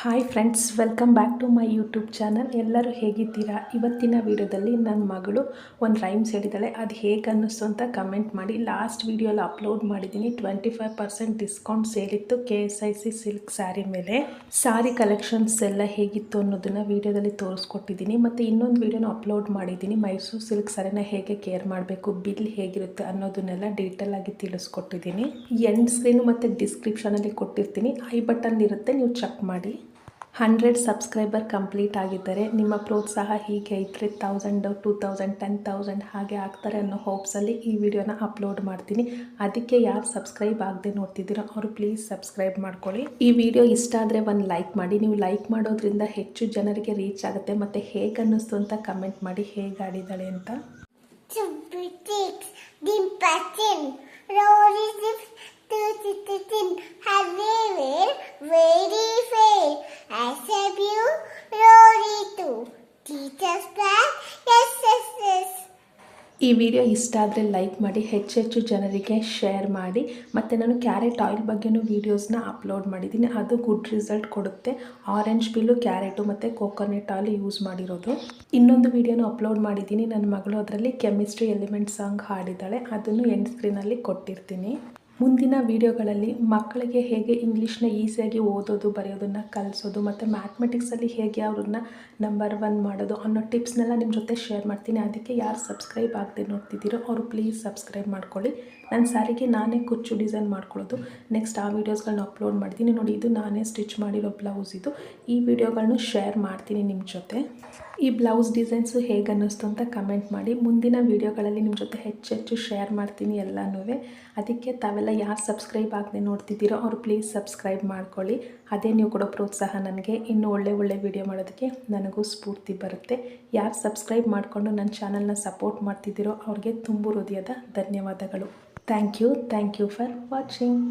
Hi friends, welcome back to my YouTube channel. ಎಲ್ಲರೂ ಹೇಗಿದ್ದೀರಾ? ಇವತ್ತಿನ ವಿಡಿಯೋದಲ್ಲಿ ನನ್ನ ಮಗಳು ಒಂದು ರೈಮ್ಸ್ ಹೇಳಿದ್ದಾಳೆ. ಅದು ಹೇಗೆ ಅನ್ನಿಸ್ತು ಅಂತ ಕಮೆಂಟ್ ಮಾಡಿ. ಲಾಸ್ಟ್ ವಿಡಿಯೋಲಿ ಅಪ್ಲೋಡ್ ಮಾಡಿದ್ದೀನಿ. 25% ಡಿಸ್ಕೌಂಟ್ ಸೇಲಿತ್ತು KSIC ಸಿಲ್ಕ್ ಸ್ಯಾರಿ ಮೇಲೆ. ಸ್ಯಾರಿ ಕಲೆಕ್ಷನ್ಸ್ ಎಲ್ಲ ಹೇಗಿತ್ತು ಅನ್ನೋದನ್ನು ವಿಡಿಯೋದಲ್ಲಿ ತೋರಿಸ್ಕೊಟ್ಟಿದ್ದೀನಿ. ಮತ್ತು ಇನ್ನೊಂದು ವಿಡಿಯೋನ ಅಪ್ಲೋಡ್ ಮಾಡಿದ್ದೀನಿ. ಮೈಸೂರು ಸಿಲ್ಕ್ ಸ್ಯಾರಿನ ಹೇಗೆ ಕೇರ್ ಮಾಡಬೇಕು, ಬಿಲ್ ಹೇಗಿರುತ್ತೆ ಅನ್ನೋದನ್ನೆಲ್ಲ ಡೀಟೇಲ್ ಆಗಿ ತಿಳಿಸ್ಕೊಟ್ಟಿದ್ದೀನಿ. ಎಂಡ್ ಸ್ಕ್ರೀನು ಮತ್ತು ಡಿಸ್ಕ್ರಿಪ್ಷನಲ್ಲಿ ಕೊಟ್ಟಿರ್ತೀನಿ. ಐ ಬಟನ್ ಇರುತ್ತೆ, ನೀವು ಚೆಕ್ ಮಾಡಿ. 100 ಸಬ್ಸ್ಕ್ರೈಬರ್ ಕಂಪ್ಲೀಟ್ ಆಗಿದ್ದಾರೆ. ನಿಮ್ಮ ಪ್ರೋತ್ಸಾಹ ಹೀಗೆ ಇದ್ದರೆ 1000, 2000, 10,000 ಹಾಗೆ ಆಗ್ತಾರೆ ಅನ್ನೋ ಹೋಪ್ಸಲ್ಲಿ ಈ ವಿಡಿಯೋನ ಅಪ್ಲೋಡ್ ಮಾಡ್ತೀನಿ. ಅದಕ್ಕೆ ಯಾರು ಸಬ್ಸ್ಕ್ರೈಬ್ ಆಗದೆ ನೋಡ್ತಿದ್ದೀರೋ ಅವರು ಪ್ಲೀಸ್ ಸಬ್ಸ್ಕ್ರೈಬ್ ಮಾಡ್ಕೊಳ್ಳಿ. ಈ ವಿಡಿಯೋ ಇಷ್ಟ ಆದರೆ ಒಂದು ಲೈಕ್ ಮಾಡಿ. ನೀವು ಲೈಕ್ ಮಾಡೋದ್ರಿಂದ ಹೆಚ್ಚು ಜನರಿಗೆ ರೀಚ್ ಆಗುತ್ತೆ. ಮತ್ತು ಹೇಗೆ ಅನ್ನಿಸ್ತು ಅಂತ ಕಮೆಂಟ್ ಮಾಡಿ, ಹೇಗೆ ಆಡಿದ್ದಾಳೆ ಅಂತ. ಈ ವಿಡಿಯೋ ಇಷ್ಟ ಆದರೆ ಲೈಕ್ ಮಾಡಿ, ಹೆಚ್ಚೆಚ್ಚು ಜನರಿಗೆ ಶೇರ್ ಮಾಡಿ. ಮತ್ತು ನಾನು ಕ್ಯಾರೆಟ್ ಆಯಿಲ್ ಬಗ್ಗೆನೂ ವೀಡಿಯೋಸ್ನ ಅಪ್ಲೋಡ್ ಮಾಡಿದ್ದೀನಿ. ಅದು ಗುಡ್ ರಿಸಲ್ಟ್ ಕೊಡುತ್ತೆ. ಆರೆಂಜ್ ಪೀಲು, ಕ್ಯಾರೆಟು ಮತ್ತು ಕೋಕೋನಟ್ ಆಯಿಲ್ ಯೂಸ್ ಮಾಡಿರೋದು. ಇನ್ನೊಂದು ವಿಡಿಯೋನ ಅಪ್ಲೋಡ್ ಮಾಡಿದ್ದೀನಿ. ನನ್ನ ಮಗಳು ಅದರಲ್ಲಿ ಕೆಮಿಸ್ಟ್ರಿ ಎಲಿಮೆಂಟ್ ಸಾಂಗ್ ಹಾಡಿದ್ದಾಳೆ. ಅದನ್ನು ಎಂಡ್ ಸ್ಕ್ರೀನಲ್ಲಿ ಕೊಟ್ಟಿರ್ತೀನಿ. ಮುಂದಿನ ವಿಡಿಯೋಗಳಲ್ಲಿ ಮಕ್ಕಳಿಗೆ ಹೇಗೆ ಇಂಗ್ಲೀಷ್ನ ಈಸಿಯಾಗಿ ಓದೋದು ಬರೆಯೋದನ್ನು ಕಲಿಸೋದು ಮತ್ತು ಮ್ಯಾಥಮೆಟಿಕ್ಸಲ್ಲಿ ಹೇಗೆ ಅವ್ರನ್ನ ನಂಬರ್ 1 ಮಾಡೋದು ಅನ್ನೋ ಟಿಪ್ಸ್ನೆಲ್ಲ ನಿಮ್ಮ ಜೊತೆ ಶೇರ್ ಮಾಡ್ತೀನಿ. ಅದಕ್ಕೆ ಯಾರು ಸಬ್ಸ್ಕ್ರೈಬ್ ಆಗದೆ ನೋಡ್ತಿದ್ದೀರೋ ಅವರು ಪ್ಲೀಸ್ ಸಬ್ಸ್ಕ್ರೈಬ್ ಮಾಡ್ಕೊಳ್ಳಿ. ನನ್ನ ಸ್ಯಾರಿಗೆ ನಾನೇ ಕುಚ್ಚು ಡಿಸೈನ್ ಮಾಡ್ಕೊಳ್ಳೋದು ನೆಕ್ಸ್ಟ್ ಆ ವೀಡಿಯೋಸ್ಗಳನ್ನ ಅಪ್ಲೋಡ್ ಮಾಡ್ತೀನಿ. ನೋಡಿ, ಇದು ನಾನೇ ಸ್ಟಿಚ್ ಮಾಡಿರೋ ಬ್ಲೌಸ್. ಇದು ಈ ವಿಡಿಯೋಗಳನ್ನೂ ಶೇರ್ ಮಾಡ್ತೀನಿ ನಿಮ್ಮ ಜೊತೆ. ಈ ಬ್ಲೌಸ್ ಡಿಸೈನ್ಸು ಹೇಗೆ ಅನ್ನಿಸ್ತು ಅಂತ ಕಮೆಂಟ್ ಮಾಡಿ. ಮುಂದಿನ ವೀಡಿಯೋಗಳಲ್ಲಿ ನಿಮ್ಮ ಜೊತೆ ಹೆಚ್ಚೆಚ್ಚು ಶೇರ್ ಮಾಡ್ತೀನಿ ಎಲ್ಲನೂ. ಅದಕ್ಕೆ ತಾವೆಲ್ಲ ಯಾರು ಸಬ್ಸ್ಕ್ರೈಬ್ ಆಗದೆ ನೋಡ್ತಿದ್ದೀರೋ ಅವರು ಪ್ಲೀಸ್ ಸಬ್ಸ್ಕ್ರೈಬ್ ಮಾಡ್ಕೊಳ್ಳಿ. ಅದೇ ನೀವು ಕೊಡೋ ಪ್ರೋತ್ಸಾಹ ನನಗೆ ಇನ್ನೂ ಒಳ್ಳೆ ವಿಡಿಯೋ ಮಾಡೋದಕ್ಕೆ ನನಗೂ ಸ್ಫೂರ್ತಿ ಬರುತ್ತೆ. ಯಾರು ಸಬ್ಸ್ಕ್ರೈಬ್ ಮಾಡಿಕೊಂಡು ನನ್ನ ಚಾನಲ್ನ ಸಪೋರ್ಟ್ ಮಾಡ್ತಿದ್ದೀರೋ ಅವ್ರಿಗೆ ತುಂಬು ಹೃದಯದ ಧನ್ಯವಾದಗಳು. Thank you for watching.